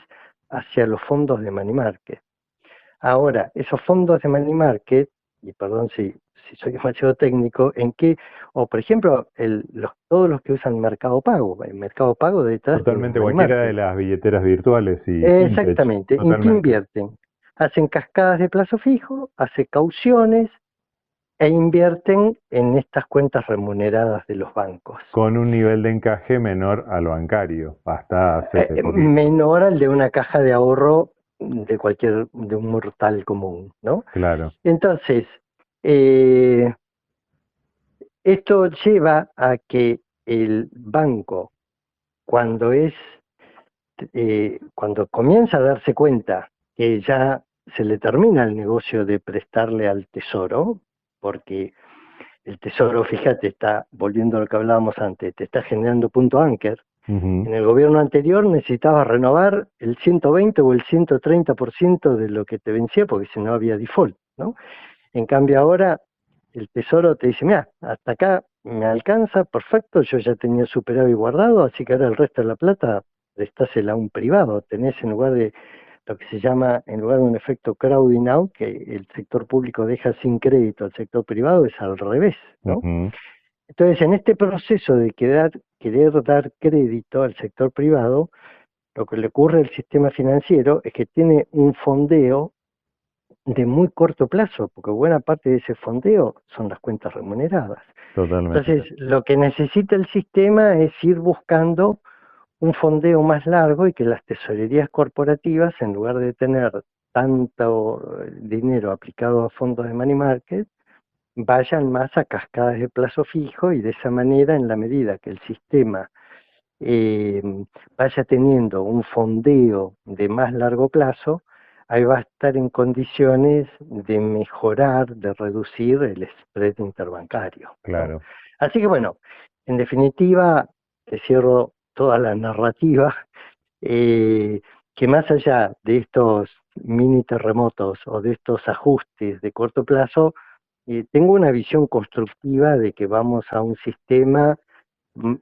S4: hacia los fondos de money market. Ahora, esos fondos de money market, y perdón si soy demasiado técnico, o por ejemplo, todos los que usan Mercado Pago, el Mercado Pago detrás de un
S3: totalmente.
S4: money
S3: Cualquiera de
S4: market.
S3: las billeteras virtuales y fintech,
S4: Exactamente. ¿En qué
S3: totalmente.
S4: invierten? Hacen cascadas de plazo fijo, hacen cauciones e invierten en estas cuentas remuneradas de los bancos.
S3: Con un nivel de encaje menor al bancario, hasta hace poquito.
S4: Menor al de una caja de ahorro de un mortal común, ¿no?
S3: Claro,
S4: Entonces, eh, esto lleva a que el banco, cuando cuando comienza a darse cuenta que ya se le termina el negocio de prestarle al tesoro, porque el tesoro, fíjate, está, volviendo a lo que hablábamos antes, te está generando punto anker.
S3: ujú,
S4: En el gobierno anterior necesitabas renovar el 120 o el 130% de lo que te vencía, porque si no había default, ¿no? En cambio ahora el tesoro te dice, mira, hasta acá me alcanza, perfecto, yo ya tenía superávit guardado, así que ahora el resto de la plata prestásela a un privado. Tenés, en lugar de lo que se llama, en lugar de un efecto crowding out, que el sector público deja sin crédito al sector privado, es al revés, ¿no?
S3: ujú,
S4: Entonces, en este proceso de querer dar crédito al sector privado, lo que le ocurre al sistema financiero es que tiene un fondeo de muy corto plazo, porque buena parte de ese fondeo son las cuentas remuneradas. Entonces,
S3: totalmente.
S4: lo que necesita el sistema es ir buscando un fondeo más largo y que las tesorerías corporativas, en lugar de tener tanto dinero aplicado a fondos de money market, vayan más a cascadas de plazo fijo, y de esa manera, en la medida que el sistema eh, vaya teniendo un fondeo de más largo plazo, ahí va a estar en condiciones de mejorar, de reducir el spread interbancario, ¿no?
S3: Claro.
S4: Así que bueno, en definitiva, te cierro toda la narrativa, eh, que más allá de estos mini terremotos o de estos ajustes de corto plazo, tengo una visión constructiva de que vamos a un sistema mm,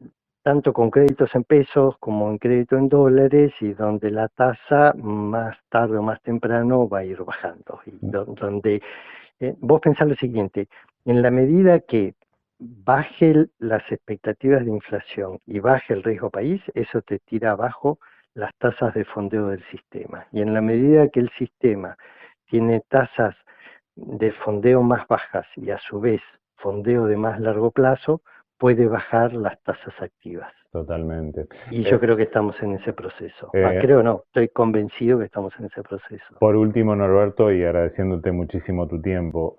S4: tanto con créditos en pesos como en crédito en dólares, y donde la tasa más tarde o más temprano va a ir bajando. Y donde vos pensás lo siguiente, en la medida que baje las expectativas de inflación y baje el riesgo país, eso te tira abajo las tasas de fondeo del sistema. Y en la medida que el sistema tiene tasas de fondeo más bajas y a su vez fondeo de más largo plazo, puede bajar las tasas activas.
S3: Totalmente.
S4: Y yo
S3: Eh,
S4: creo que estamos en ese proceso.
S3: eh,
S4: Creo no, estoy convencido que estamos en ese proceso.
S3: por último, Norberto, y agradeciéndote muchísimo tu tiempo,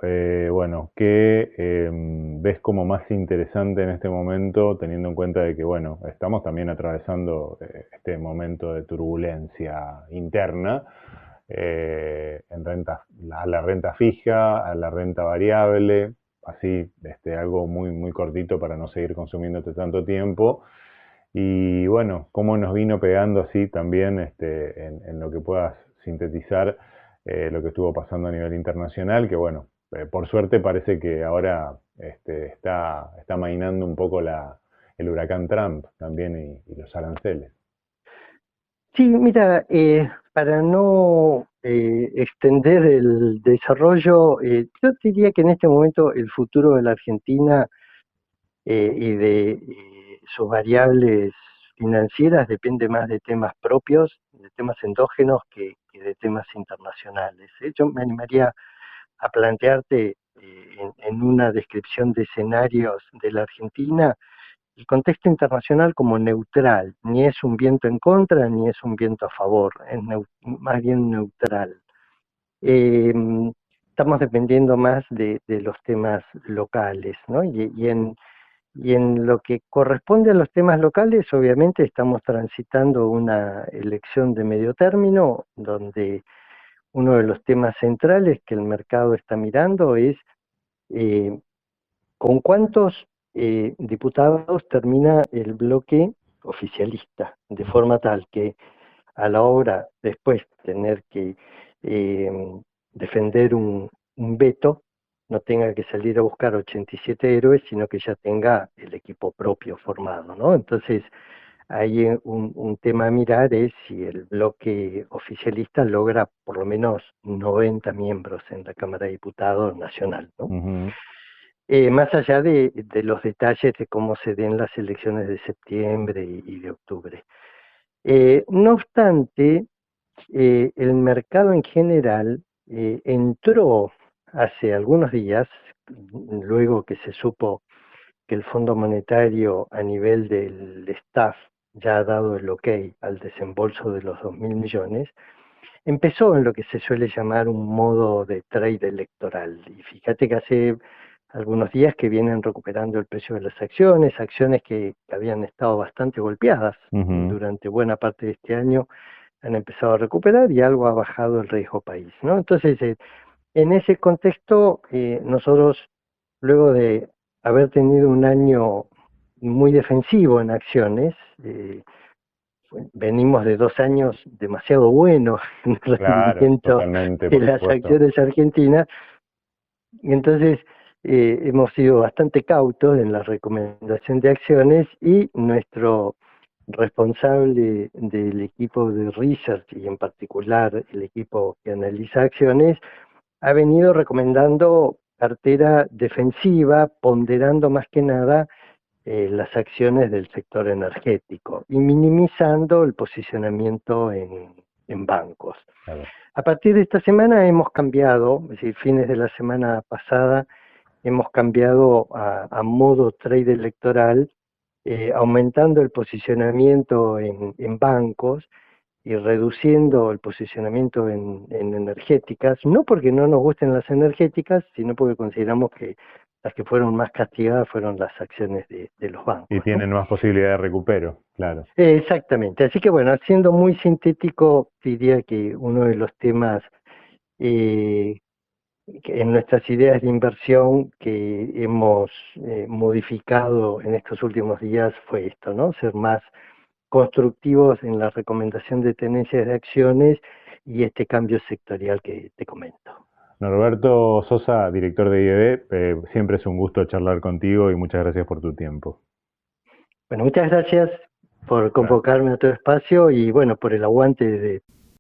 S3: bueno, ¿qué ves como más interesante en este momento, teniendo en cuenta de que, bueno, estamos también atravesando este momento de turbulencia interna en renta, a la renta fija, a la renta variable, así, algo muy, muy cortito para no seguir consumiéndote tanto tiempo? Y bueno, cómo nos vino pegando así también en lo que puedas sintetizar lo que estuvo pasando a nivel internacional, que bueno, por suerte parece que ahora está amainando un poco el huracán Trump también y los aranceles.
S4: Sí, mira, para no extender el desarrollo, yo diría que en este momento el futuro de la Argentina y de sus variables financieras depende más de temas propios, de temas endógenos, que de temas internacionales. Yo me animaría a plantearte en una descripción de escenarios de la Argentina el contexto internacional como neutral, ni es un viento en contra ni es un viento a favor, es más bien neutral. Eh, Estamos dependiendo más de los temas locales, ¿no? Y en lo que corresponde a los temas locales, obviamente estamos transitando una elección de medio término, donde uno de los temas centrales que el mercado está mirando es con cuántos diputados termina el bloque oficialista, de forma tal que a la hora después tener que defender un veto, no tenga que salir a buscar 87 héroes, sino que ya tenga el equipo propio formado, ¿no? Entonces, ahí un tema a mirar es si el bloque oficialista logra por lo menos 90 miembros en la Cámara de Diputados Nacional, ¿no?
S3: Ujú.
S4: Más allá de los detalles de cómo se den las elecciones de septiembre y de octubre. No obstante, el mercado en general entró hace algunos días, luego que se supo que el Fondo Monetario a nivel del staff ya ha dado el ok al desembolso de los 2.000 millones, empezó en lo que se suele llamar un modo de trade electoral. Y fíjate que hace algunos días que vienen recuperando el precio de las acciones que habían estado bastante golpeadas durante buena parte de este año, han empezado a recuperar y algo ha bajado el riesgo país, ¿no? Entonces, en ese contexto, nosotros, luego de haber tenido un año muy defensivo en acciones, venimos de 2 años demasiado buenos en el
S3: Claro,
S4: rendimiento
S3: totalmente,
S4: de
S3: por
S4: las
S3: supuesto.
S4: acciones argentinas, y entonces hemos sido bastante cautos en la recomendación de acciones y nuestro responsable del equipo de research y en particular el equipo que analiza acciones ha venido recomendando cartera defensiva, ponderando más que nada las acciones del sector energético y minimizando el posicionamiento en bancos.
S3: Claro.
S4: A partir de esta semana hemos cambiado, es decir, fines de la semana pasada, hemos cambiado a modo trade electoral, aumentando el posicionamiento en bancos y reduciendo el posicionamiento en energéticas, no porque no nos gusten las energéticas, sino porque consideramos que las que fueron más castigadas fueron las acciones de los bancos,
S3: Y
S4: ¿no?
S3: tienen más posibilidad de recupero, claro.
S4: Exactamente, así que bueno, siendo muy sintético, diría que uno de los temas que en nuestras ideas de inversión que hemos modificado en estos últimos días fue esto, ¿no? Ser más constructivos en la recomendación de tendencias de acciones y este cambio sectorial que te comento.
S3: Norberto Sosa, director de IEB, siempre es un gusto charlar contigo y muchas gracias por tu tiempo.
S4: Bueno, muchas gracias por convocarme a tu espacio y bueno, por el aguante de